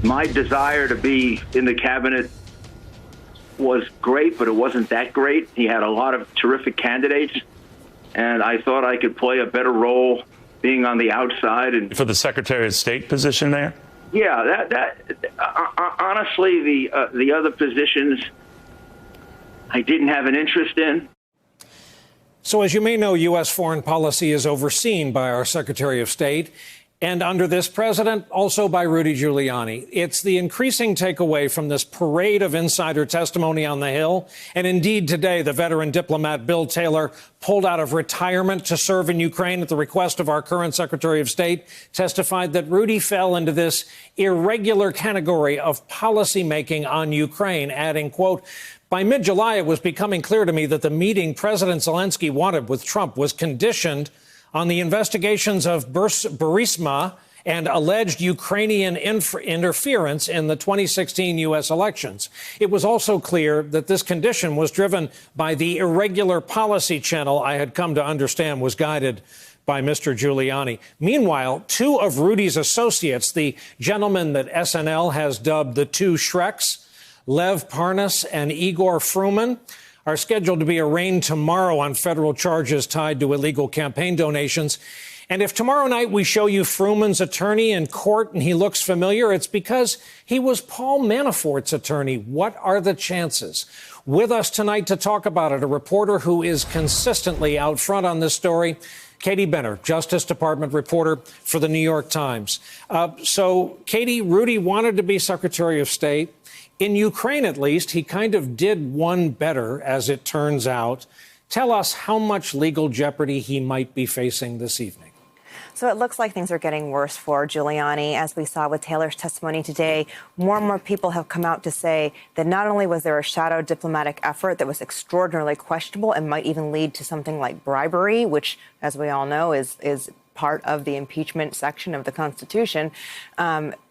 My desire to be in the cabinet was great, but it wasn't that great. He had a lot of terrific candidates, and I thought I could play a better role being on the outside. And for the Secretary of State position there? Yeah, honestly, the other positions I didn't have an interest in. So as you may know, U.S. foreign policy is overseen by our Secretary of State, and under this president, also by Rudy Giuliani. It's the increasing takeaway from this parade of insider testimony on the Hill. And indeed, today, the veteran diplomat Bill Taylor pulled out of retirement to serve in Ukraine at the request of our current Secretary of State, testified that Rudy fell into this irregular category of policymaking on Ukraine, adding, quote, "By mid-July, it was becoming clear to me that the meeting President Zelensky wanted with Trump was conditioned on the investigations of Burisma and alleged Ukrainian interference in the 2016 U.S. elections. It was also clear that this condition was driven by the irregular policy channel I had come to understand was guided by Mr. Giuliani." Meanwhile, two of Rudy's associates, the gentlemen that SNL has dubbed the two Shreks, Lev Parnas and Igor Fruman, are scheduled to be arraigned tomorrow on federal charges tied to illegal campaign donations. And if tomorrow night we show you Fruman's attorney in court and he looks familiar, it's because he was Paul Manafort's attorney. What are the chances? With us tonight to talk about it, a reporter who is consistently out front on this story, Katie Benner, Justice Department reporter for the New York Times. So, Katie, Rudy wanted to be Secretary of State. In Ukraine, at least, he kind of did one better, as it turns out. Tell us how much legal jeopardy he might be facing this evening. So it looks like things are getting worse for Giuliani. As we saw with Taylor's testimony today, more and more people have come out to say that not only was there a shadow diplomatic effort that was extraordinarily questionable and might even lead to something like bribery, which, as we all know, is part of the impeachment section of the Constitution.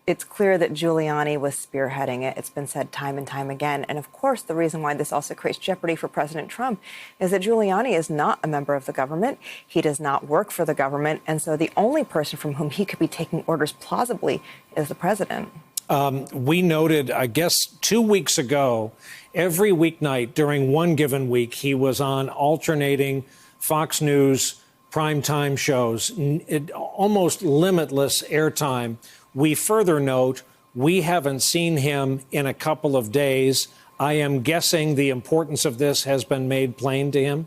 It's clear that Giuliani was spearheading it. It's been said time and time again. And of course, the reason why this also creates jeopardy for President Trump is that Giuliani is not a member of the government. He does not work for the government. And so the only person from whom he could be taking orders plausibly is the president. We noted, I guess, 2 weeks ago, every weeknight during one given week, he was on alternating Fox News primetime shows, almost limitless airtime. We further note we haven't seen him in a couple of days. I am guessing the importance of this has been made plain to him.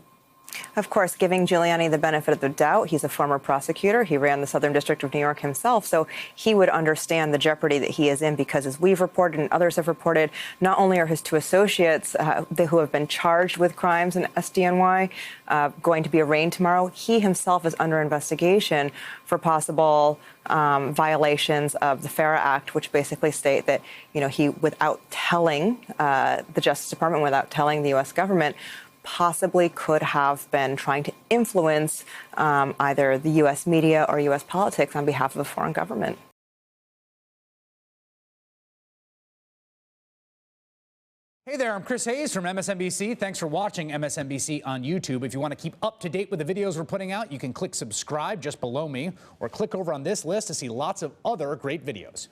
Of course, giving Giuliani the benefit of the doubt. He's a former prosecutor. He ran the Southern District of New York himself. So he would understand the jeopardy that he is in, because as we've reported and others have reported, not only are his two associates who have been charged with crimes in SDNY going to be arraigned tomorrow, he himself is under investigation for possible violations of the FARA Act, which basically state that, he, without telling the Justice Department, without telling the U.S. government, possibly could have been trying to influence either the U.S. media or U.S. politics on behalf of a foreign government. Hey there, I'm Chris Hayes from MSNBC. Thanks for watching MSNBC on YouTube. If you want to keep up to date with the videos we're putting out, you can click subscribe just below me, or click over on this list to see lots of other great videos.